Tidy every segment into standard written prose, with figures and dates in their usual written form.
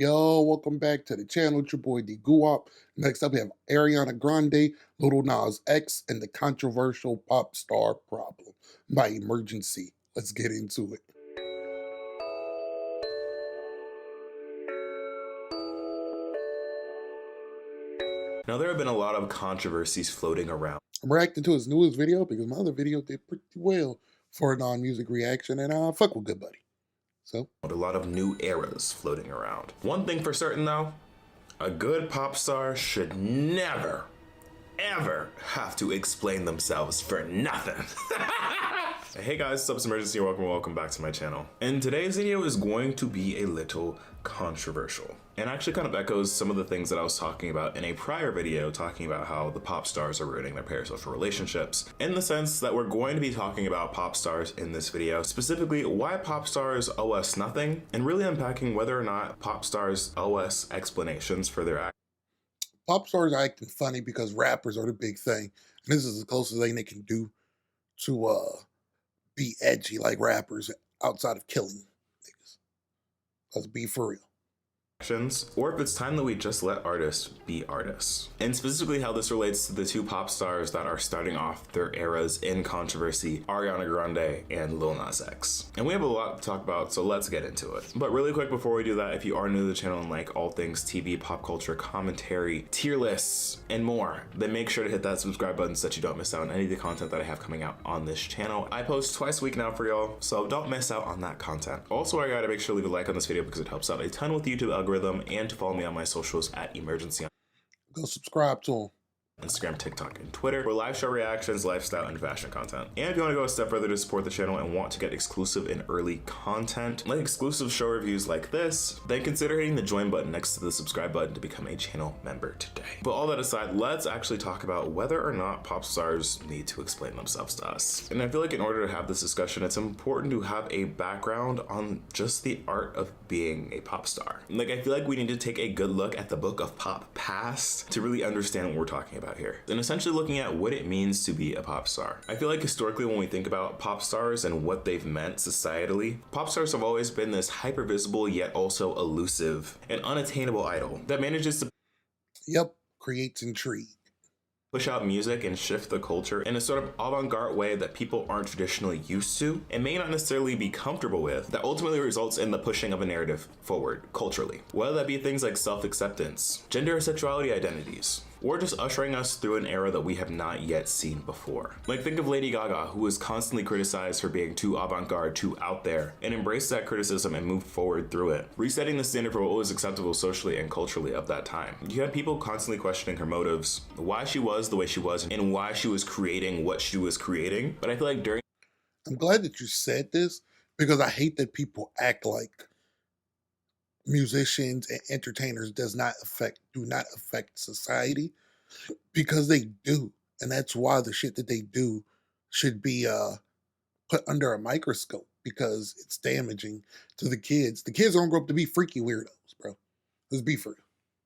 Yo, welcome back to the channel. It's your boy Dee Guwap. Next up, we have Ariana Grande, Little Nas X, and the controversial pop star problem by Emergency. Let's get into it. Now, there have been a lot of controversies floating around. I'm reacting to his newest video because my other video did pretty well for a non-music reaction, and I fuck with Good Buddy. So, A lot of new eras floating around. One thing for certain though, a good pop star should never, ever have to explain themselves for nothing. Hey guys, what's up? It's Emergency. Welcome back to my channel. And today's video is going to be a little controversial and actually kind of echoes some of the things that I was talking about in a prior video, talking about how the pop stars are ruining their parasocial relationships, in the sense that we're going to be talking about pop stars in this video, specifically why pop stars owe us nothing, and really unpacking whether or not pop stars owe us explanations for their actions. pop stars are acting funny because rappers are the big thing. And this is the closest thing they can do to be edgy like rappers outside of killing niggas. Let's be for real. Or if it's time that we just let artists be artists. And specifically how this relates to the two pop stars that are starting off their eras in controversy, Ariana Grande and Lil Nas X. And we have a lot to talk about, so let's get into it. But really quick before we do that, if you are new to the channel and like all things TV, pop culture, commentary, tier lists, and more, then make sure to hit that subscribe button so that you don't miss out on any of the content that I have coming out on this channel. I post twice a week now for y'all, so don't miss out on that content. Also, I gotta make sure to leave a like on this video because it helps out a ton with YouTube algorithm, and to follow me on my socials at Emergency. Go subscribe to him. Instagram, TikTok, and Twitter for live show reactions, lifestyle, and fashion content. And if you want to go a step further to support the channel and want to get exclusive and early content, like exclusive show reviews like this, then consider hitting the join button next to the subscribe button to become a channel member today. But all that aside, let's actually talk about whether or not pop stars need to explain themselves to us. And I feel like in order to have this discussion, it's important to have a background on just the art of being a pop star. Like, I feel like we need to take a good look at the book of pop past to really understand what we're talking about here, and essentially looking at what it means to be a pop star. I feel like historically when we think about pop stars and what they've meant societally, pop stars have always been this hyper visible yet also elusive and unattainable idol that manages to Creates intrigue. push out music and shift the culture in a sort of avant-garde way that people aren't traditionally used to and may not necessarily be comfortable with, that ultimately results in the pushing of a narrative forward culturally. Whether that be things like self-acceptance, gender or sexuality identities, or just ushering us through an era that we have not yet seen before. Like, think of Lady Gaga, who was constantly criticized for being too avant-garde, too out there, and embraced that criticism and moved forward through it, resetting the standard for what was acceptable socially and culturally of that time. You had people constantly questioning her motives, why she was the way she was, and why she was creating what she was creating. But I feel like I'm glad that you said this because I hate that people act like musicians and entertainers do not affect society, because they do. And that's why the shit that they do should be put under a microscope, because it's damaging to the kids. The kids don't grow up to be freaky weirdos, bro. Let's be for real.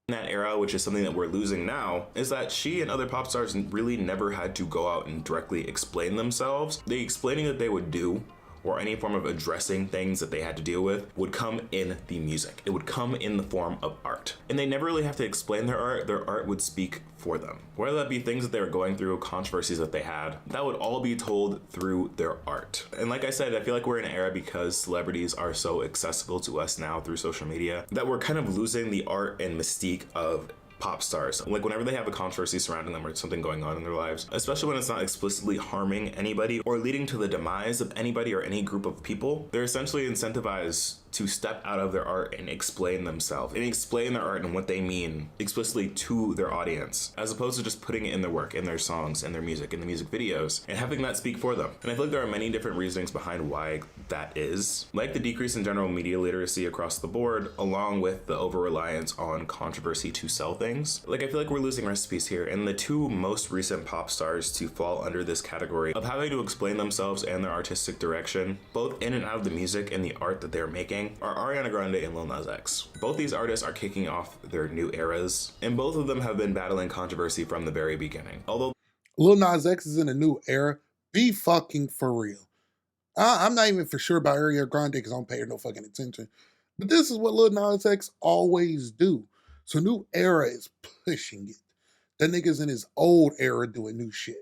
that era, which is something that we're losing now, is that she and other pop stars really never had to go out and directly explain themselves. The explaining that they would do, or any form of addressing things that they had to deal with, would come in the music. It would come in the form of art. And they never really have to explain their art would speak for them. Whether that be things that they were going through, controversies that they had, that would all be told through their art. And like I said, I feel like we're in an era, because celebrities are so accessible to us now through social media, that we're kind of losing the art and mystique of pop stars. Like, whenever they have a controversy surrounding them or something going on in their lives, especially when it's not explicitly harming anybody or leading to the demise of anybody or any group of people, they're essentially incentivized to step out of their art and explain themselves and explain their art and what they mean explicitly to their audience, as opposed to just putting it in their work, in their songs, in their music, in the music videos, and having that speak for them. And I feel like there are many different reasons behind why that is, like the decrease in general media literacy across the board, along with the over-reliance on controversy to sell things. Like, I feel like we're losing recipes here, and the two most recent pop stars to fall under this category of having to explain themselves and their artistic direction, both in and out of the music and the art that they're making, are Ariana Grande and Lil Nas X. Both these artists are kicking off their new eras, and both of them have been battling controversy from the very beginning. Although Lil Nas X is in a new era, be fucking for real. I'm not even for sure about Ariana Grande because I don't pay her no fucking attention. But this is what Lil Nas X always do. So New Era is pushing it. That nigga's in his old era doing new shit.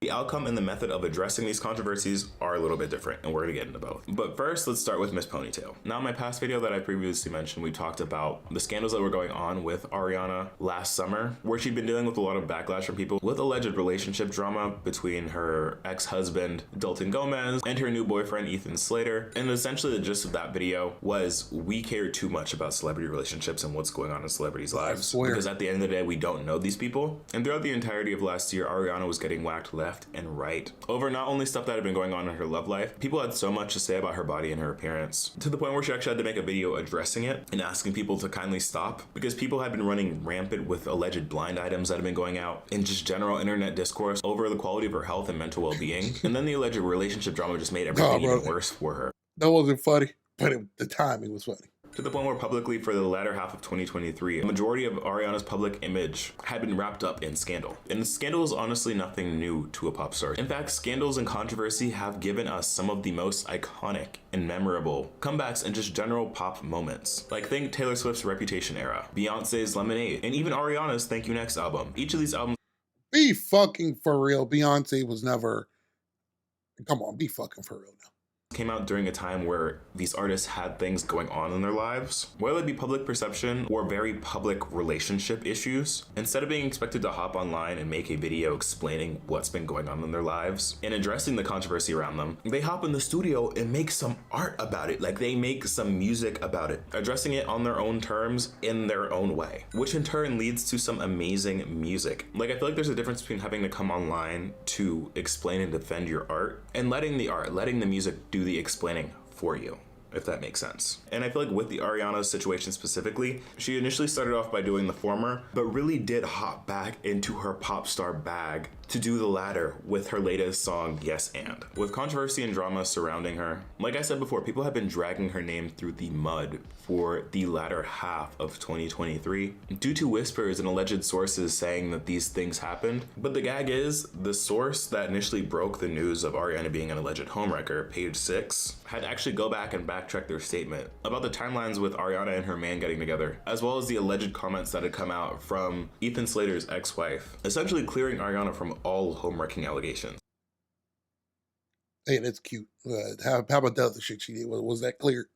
The outcome and the method of addressing these controversies are a little bit different, and we're gonna get into both. But first, let's start with Miss Ponytail. Now, in my past video that I previously mentioned, we talked about the scandals that were going on with Ariana last summer, where she'd been dealing with a lot of backlash from people with alleged relationship drama between her ex-husband, Dalton Gomez, and her new boyfriend, Ethan Slater. And essentially the gist of that video was we care too much about celebrity relationships and what's going on in celebrities' lives. Because at the end of the day, we don't know these people. And throughout the entirety of last year, Ariana was getting whacked left and right over not only stuff that had been going on in her love life. People had so much to say about her body and her appearance, to the point where she actually had to make a video addressing it and asking people to kindly stop, because people had been running rampant with alleged blind items that had been going out and just general internet discourse over the quality of her health and mental well-being. And then the alleged relationship drama just made everything even worse for her. That wasn't funny, but the timing was funny. To the point where publicly for the latter half of 2023, a majority of Ariana's public image had been wrapped up in scandal. And scandal is honestly nothing new to a pop star. In fact, scandals and controversy have given us some of the most iconic and memorable comebacks and just general pop moments. Like think Taylor Swift's Reputation era, Beyonce's Lemonade, and even Ariana's Thank You Next album. Each of these albums— be fucking for real. Beyonce was never, come on, be fucking for real now. Came out during a time where these artists had things going on in their lives, whether it be public perception or very public relationship issues. Instead of being expected to hop online and make a video explaining what's been going on in their lives and addressing the controversy around them, they hop in the studio and make some art about it. Like they make some music about it, addressing it on their own terms in their own way, which in turn leads to some amazing music. Like I feel like there's a difference between having to come online to explain and defend your art and letting the music do the explaining for you, if that makes sense. And I feel like with the Ariana situation specifically, she initially started off by doing the former, but really did hop back into her pop star bag to do the latter with her latest song, Yes And. With controversy and drama surrounding her, like I said before, people have been dragging her name through the mud for the latter half of 2023 due to whispers and alleged sources saying that these things happened. But the gag is, the source that initially broke the news of Ariana being an alleged homewrecker, Page 6, had to actually go back and backtrack their statement about the timelines with Ariana and her man getting together, as well as the alleged comments that had come out from Ethan Slater's ex-wife, essentially clearing Ariana from all homewrecking allegations. Hey, that's cute. How about the other shit she did? Was that clear?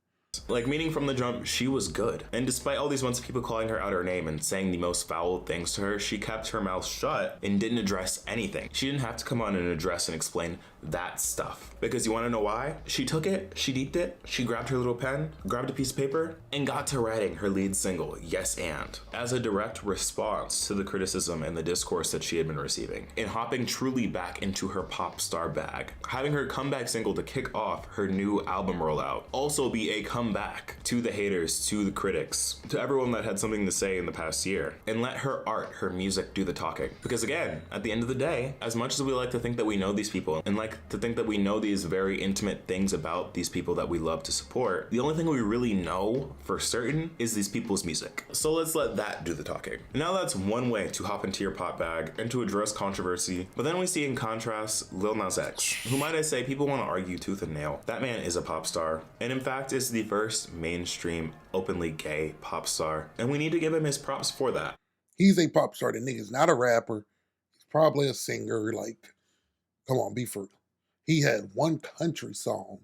Like, meaning from the jump, she was good. And despite all these months of people calling her out her name and saying the most foul things to her, she kept her mouth shut and didn't address anything. She didn't have to come on and address and explain that stuff. Because you want to know why? She took it, she deeped it, she grabbed her little pen, grabbed a piece of paper, and got to writing her lead single, Yes And, as a direct response to the criticism and the discourse that she had been receiving, and hopping truly back into her pop star bag. Having her comeback single to kick off her new album rollout also be a comeback to the haters, to the critics, to everyone that had something to say in the past year, and let her art, her music do the talking. Because again, at the end of the day, as much as we like to think that we know these people and like to think that we know these very intimate things about these people that we love to support, the only thing we really know for certain is these people's music. So let's let that do the talking. Now that's one way to hop into your pop bag and to address controversy. But then we see in contrast Lil Nas X, who, might I say, people want to argue tooth and nail. That man is a pop star, and in fact is the first mainstream openly gay pop star, and we need to give him his props for that. He's a pop star. The nigga's not a rapper. He's probably a singer. Like, come on, be for real. He had one country song.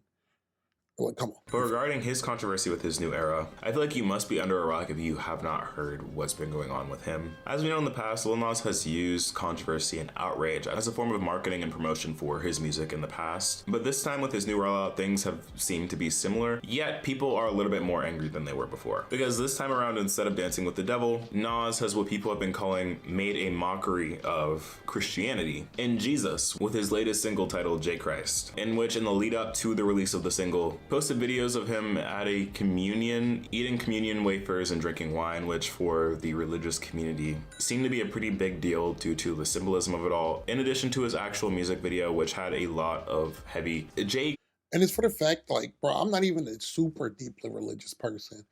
Like, come on. But regarding his controversy with his new era, I feel like you must be under a rock if you have not heard what's been going on with him. As we know in the past, Lil Nas has used controversy and outrage as a form of marketing and promotion for his music in the past. But this time with his new rollout, things have seemed to be similar, yet people are a little bit more angry than they were before. Because this time around, instead of dancing with the devil, Nas has what people have been calling made a mockery of Christianity and Jesus with his latest single titled J Christ, in which in the lead up to the release of the single, posted videos of him at a communion, eating communion wafers and drinking wine, which for the religious community seemed to be a pretty big deal due to the symbolism of it all, in addition to his actual music video, which had a lot of heavy J. And it's for the fact, like, bro, I'm not even a super deeply religious person.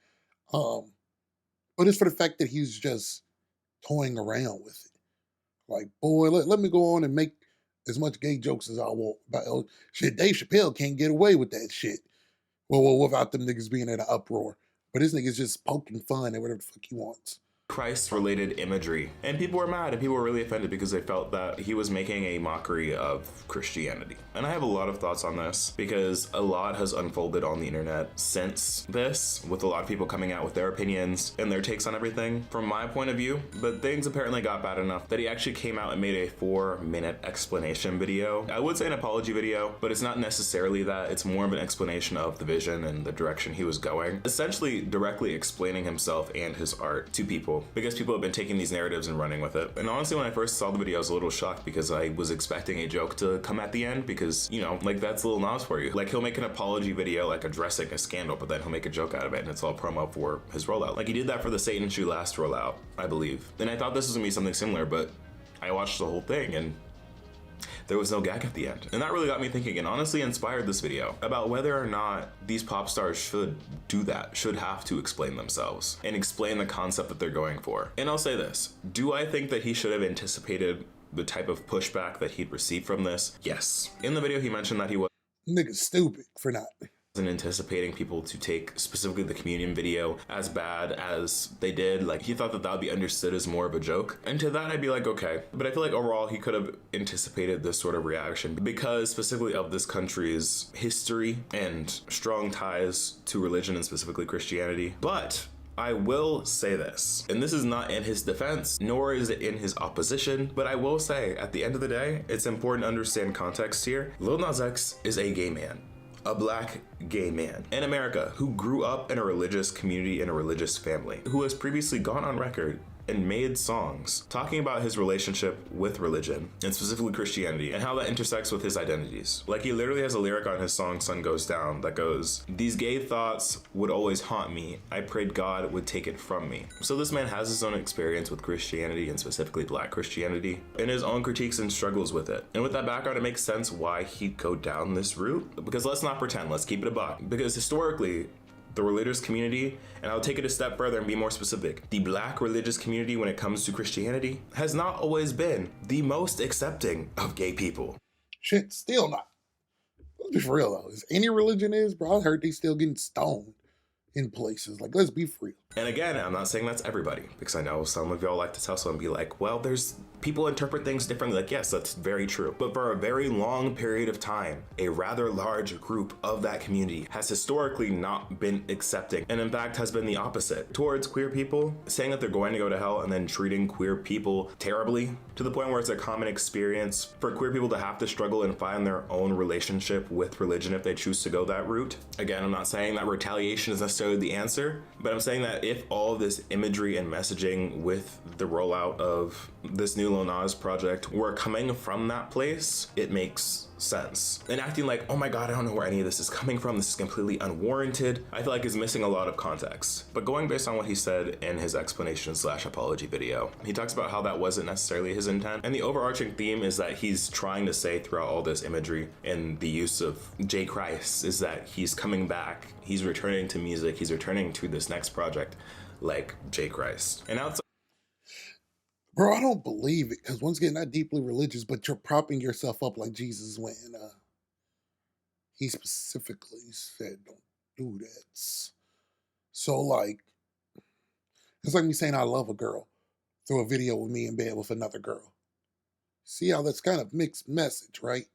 But it's for the fact that he's just toying around with it. Like, boy, let me go on and make as much gay jokes as I want. But shit, Dave Chappelle can't get away with that shit. Well, without them niggas being in an uproar. But this nigga's just poking fun at whatever the fuck he wants. Christ-related imagery. And people were mad and people were really offended because they felt that he was making a mockery of Christianity. And I have a lot of thoughts on this because a lot has unfolded on the internet since this, with a lot of people coming out with their opinions and their takes on everything from my point of view. But things apparently got bad enough that he actually came out and made a 4-minute explanation video. I would say an apology video, but it's not necessarily that. It's more of an explanation of the vision and the direction he was going. Essentially directly explaining himself and his art to people, because people have been taking these narratives and running with it. And honestly, when I first saw the video, I was a little shocked because I was expecting a joke to come at the end because, you know, like that's Lil Nas for you. Like he'll make an apology video like addressing a scandal, but then he'll make a joke out of it and it's all promo for his rollout. Like he did that for the Satan Shoe last rollout, I believe. And I thought this was gonna be something similar, but I watched the whole thing and there was no gag at the end. And that really got me thinking and honestly inspired this video about whether or not these pop stars should do that, should have to explain themselves and explain the concept that they're going for. And I'll say this, do I think that he should have anticipated the type of pushback that he'd receive from this? Yes. In the video, he mentioned that he was Nigga's stupid for not. anticipating people to take specifically the communion video as bad as they did. Like he thought that that would be understood as more of a joke. And to that I'd be like, okay. But I feel like overall he could have anticipated this sort of reaction because specifically of this country's history and strong ties to religion and specifically Christianity. But I will say this, and this is not in his defense, nor is it in his opposition, but I will say at the end of the day, it's important to understand context here. Lil Nas X is a gay man. A black gay man in America who grew up in a religious community and a religious family, who has previously gone on record and made songs talking about his relationship with religion and specifically Christianity and how that intersects with his identities. Like he literally has a lyric on his song Sun Goes Down that goes, "These gay thoughts would always haunt me. I prayed God would take it from me." So this man has his own experience with Christianity and specifically black Christianity and his own critiques and struggles with it. And with that background, it makes sense why he'd go down this route, because let's not pretend, let's keep it a buck. Because historically, the religious community, and I'll take it a step further and be more specific, the black religious community when it comes to Christianity has not always been the most accepting of gay people. Shit, still not. Let's be for real though. As any religion is, bro, I heard they still getting stoned in places. Like, let's be for real. And again, I'm not saying that's everybody, because I know some of y'all like to tussle and be like, well, there's people interpret things differently. Like, yes, that's very true. But for a very long period of time, a rather large group of that community has historically not been accepting, and in fact has been the opposite towards queer people, saying that they're going to go to hell and then treating queer people terribly to the point where it's a common experience for queer people to have to struggle and find their own relationship with religion if they choose to go that route. Again, I'm not saying that retaliation is necessarily the answer, but I'm saying that if all of this imagery and messaging with the rollout of this new Lil Nas project were coming from that place, it makes sense. And acting like, oh my god, I don't know where any of this is coming from, this is completely unwarranted, I feel like is missing a lot of context. But going based on what he said in his explanation / apology video, he talks about how that wasn't necessarily his intent. And the overarching theme is that he's trying to say throughout all this imagery and the use of J. Christ is that he's coming back, he's returning to music, he's returning to this next project like J. Christ. And outside, Bro, I don't believe it, because once again, not deeply religious, but you're propping yourself up like Jesus when he specifically said, don't do that. So, like, it's like me saying I love a girl through a video with me in bed with another girl. See how that's kind of mixed message, right?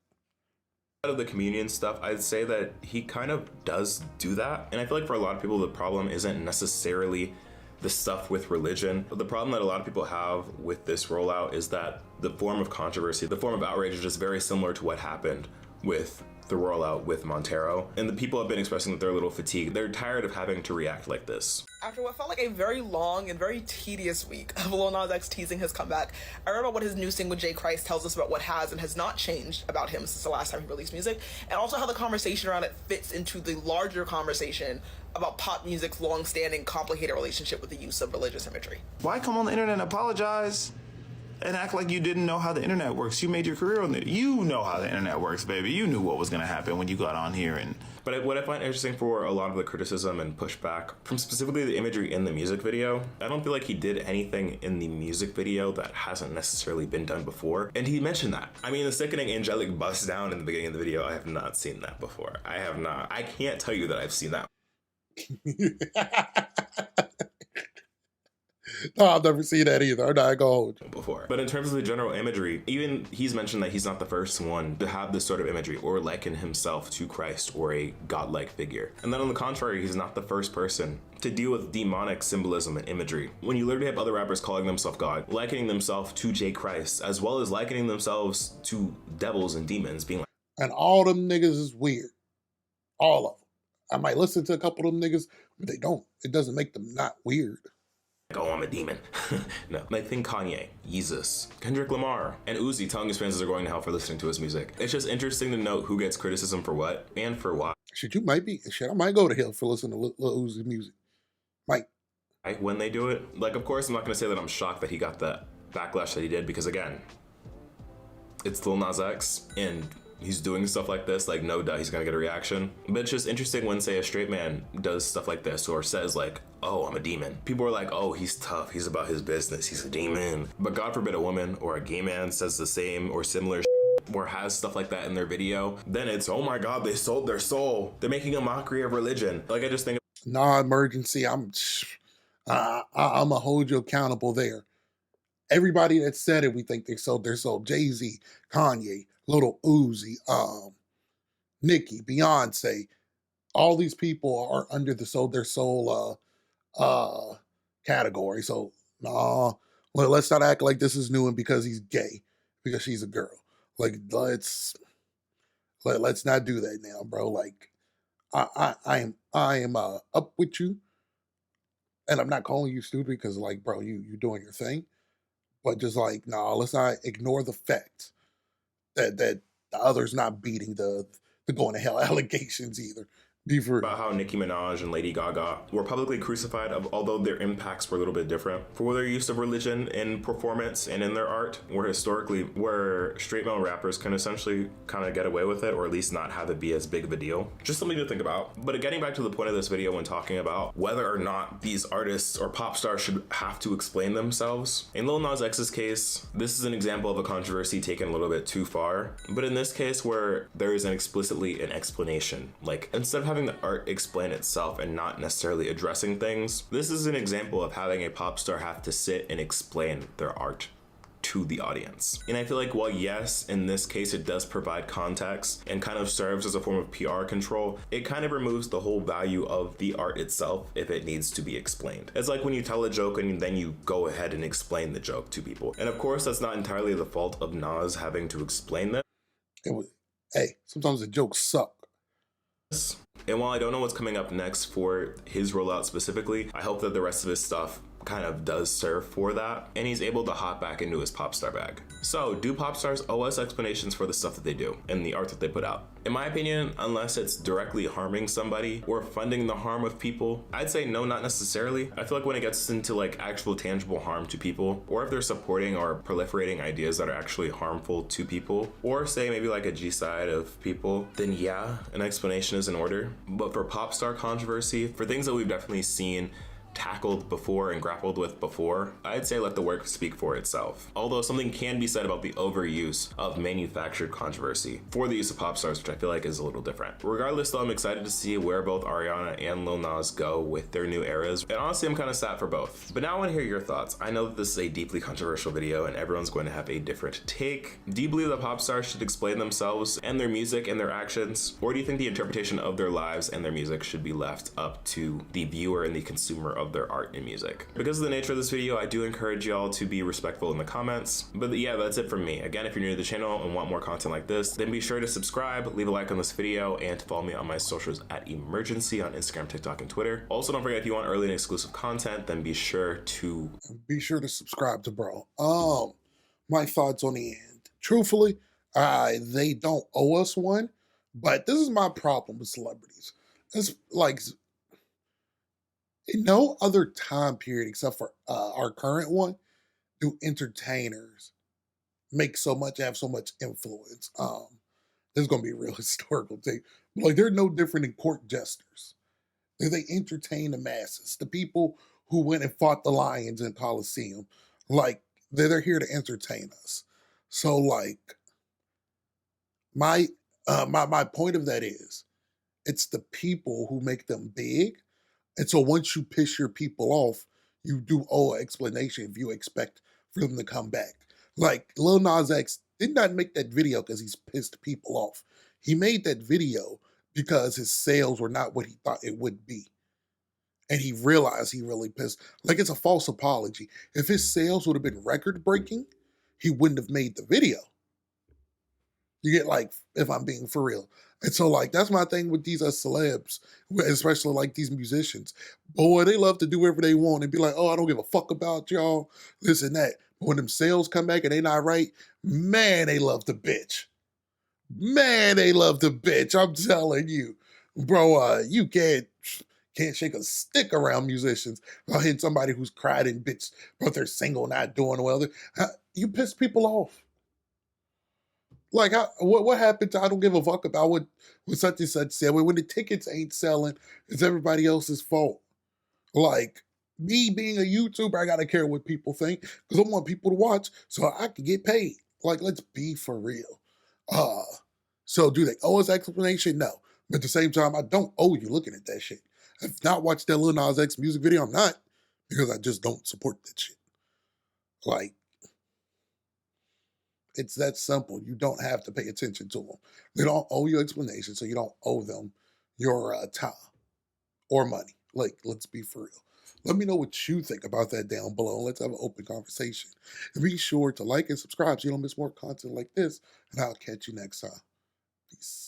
of the communion stuff, I'd say that he kind of does do that. And I feel like for a lot of people, the problem isn't necessarily the stuff with religion. The problem that a lot of people have with this rollout is that the form of controversy, the form of outrage is just very similar to what happened with the rollout with Montero. And the people have been expressing that they're a little fatigued. They're tired of having to react like this. After what felt like a very long and very tedious week of Lil Nas X teasing his comeback, I read about what his new single J. Christ tells us about what has and has not changed about him since the last time he released music, and also how the conversation around it fits into the larger conversation about pop music's long-standing complicated relationship with the use of religious imagery. Why come on the internet and apologize and act like you didn't know how the internet works? You made your career on it. You know how the internet works, baby. You knew what was going to happen when you got on here. And But what I find interesting for a lot of the criticism and pushback from specifically the imagery in the music video, I don't feel like he did anything in the music video that hasn't necessarily been done before. And he mentioned that. I mean, the sickening angelic bust down in the beginning of the video, I have not seen that before. I have not. I can't tell you that I've seen that. No, I've never seen that either. I'm not gonna hold you. Before. But in terms of the general imagery, even he's mentioned that he's not the first one to have this sort of imagery or liken himself to Christ or a godlike figure. And then on the contrary, he's not the first person to deal with demonic symbolism and imagery. When you literally have other rappers calling themselves God, likening themselves to J. Christ, as well as likening themselves to devils and demons, being like, And all them niggas is weird. All of them. I might listen to a couple of them niggas, but they don't. It doesn't make them not weird. oh, I'm a demon. No. Like, think Kanye, Yeezus, Kendrick Lamar, and Uzi telling his fans they're going to hell for listening to his music. It's just interesting to note who gets criticism for what and for why. Shit, you might be. Shit, I might go to hell for listening to Lil Uzi music. Might. When they do it. Like, of course, I'm not going to say that I'm shocked that he got the backlash that he did, because again, it's Lil Nas X, and he's doing stuff like this, like, no doubt he's gonna get a reaction. But it's just interesting when, say, a straight man does stuff like this or says, like, oh, I'm a demon. People are like, oh, he's tough, he's about his business, he's a demon. But God forbid a woman or a gay man says the same or similar or has stuff like that in their video, then it's, oh my God, they sold their soul. They're making a mockery of religion. Like, I just think, Nah, emergency. I'm gonna hold you accountable there. Everybody that said it, we think they sold their soul. Jay-Z, Kanye, Little Uzi, Nicki, Beyonce, all these people are under the sold their soul category. So nah, well, let's not act like this is new and because he's gay, because she's a girl. Like, let's not do that now, bro. Like, I am up with you, and I'm not calling you stupid because, like, bro, you doing your thing, but just like, nah, let's not ignore the fact that the others not beating the going to hell allegations either. Be for about how Nicki Minaj and Lady Gaga were publicly crucified, although their impacts were a little bit different for their use of religion in performance and in their art, where straight male rappers can essentially kind of get away with it, or at least not have it be as big of a deal. Just something to think about. But getting back to the point of this video when talking about whether or not these artists or pop stars should have to explain themselves, in Lil Nas X's case, this is an example of a controversy taken a little bit too far. But in this case, where there is explicitly an explanation, like, instead of having the art explain itself and not necessarily addressing things, this is an example of having a pop star have to sit and explain their art to the audience. And I feel like, while yes, in this case it does provide context and kind of serves as a form of PR control, it kind of removes the whole value of the art itself if it needs to be explained. It's like when you tell a joke and then you go ahead and explain the joke to people. And of course, that's not entirely the fault of Nas having to explain them. Hey, sometimes the jokes suck. And while I don't know what's coming up next for his rollout specifically, I hope that the rest of his stuff kind of does serve for that, and he's able to hop back into his pop star bag. So, do pop stars owe us explanations for the stuff that they do and the art that they put out? In my opinion, unless it's directly harming somebody or funding the harm of people, I'd say no, not necessarily. I feel like when it gets into like actual tangible harm to people, or if they're supporting or proliferating ideas that are actually harmful to people, or say maybe like a G side of people, then yeah, an explanation is in order. But for pop star controversy, for things that we've definitely seen tackled before and grappled with before, I'd say let the work speak for itself. Although something can be said about the overuse of manufactured controversy for the use of pop stars, which I feel like is a little different. Regardless though, I'm excited to see where both Ariana and Lil Nas go with their new eras, and honestly I'm kind of sad for both. But now I want to hear your thoughts. I know that this is a deeply controversial video and everyone's going to have a different take. Do you believe that pop stars should explain themselves and their music and their actions, or do you think the interpretation of their lives and their music should be left up to the viewer and the consumer of their art and music? Because of the nature of this video, I do encourage y'all to be respectful in the comments. But yeah, that's it from me. Again, if you're new to the channel and want more content like this, then be sure to subscribe, leave a like on this video, and to follow me on my socials at Emergency on Instagram, TikTok, and Twitter. Also, don't forget, if you want early and exclusive content, then be sure to subscribe to bro. My thoughts on the end. Truthfully, they don't owe us one, but this is my problem with celebrities. It's like, in no other time period except for our current one do entertainers have so much influence. This is gonna be a real historical thing. Like, they're no different than court jesters. They entertain the masses, the people who went and fought the lions in Colosseum. Like, they're here to entertain us. So, like, my point of that is, it's the people who make them big And so once you piss your people off, you do owe an explanation if you expect for them to come back. Like Lil Nas X did not make that video because he's pissed people off. He made that video because his sales were not what he thought it would be. And he realized he really pissed. Like it's a false apology. If his sales would have been record breaking, he wouldn't have made the video. You get like, if I'm being for real. And so like, that's my thing with these celebs, especially like these musicians. Boy, they love to do whatever they want and be like, oh, I don't give a fuck about y'all, this and that. But when them sales come back and they not right, man, they love to bitch. Man, they love to bitch. I'm telling you. Bro, you can't shake a stick around musicians. I'll hit somebody who's cried and bitched about their single not doing well. You piss people off. Like, what happened to I don't give a fuck about what such and such said. When the tickets ain't selling, it's everybody else's fault. Like, me being a YouTuber, I gotta care what people think because I want people to watch so I can get paid. Like, let's be for real. So do they owe us explanation? No. But at the same time, I don't owe you looking at that shit. I've not watched that Lil Nas X music video. I'm not because I just don't support that shit. Like, it's that simple. You don't have to pay attention to them. They don't owe you explanation, so you don't owe them your time or money. Like, let's be for real. Let me know what you think about that down below. Let's have an open conversation. And be sure to like and subscribe so you don't miss more content like this. And I'll catch you next time. Peace.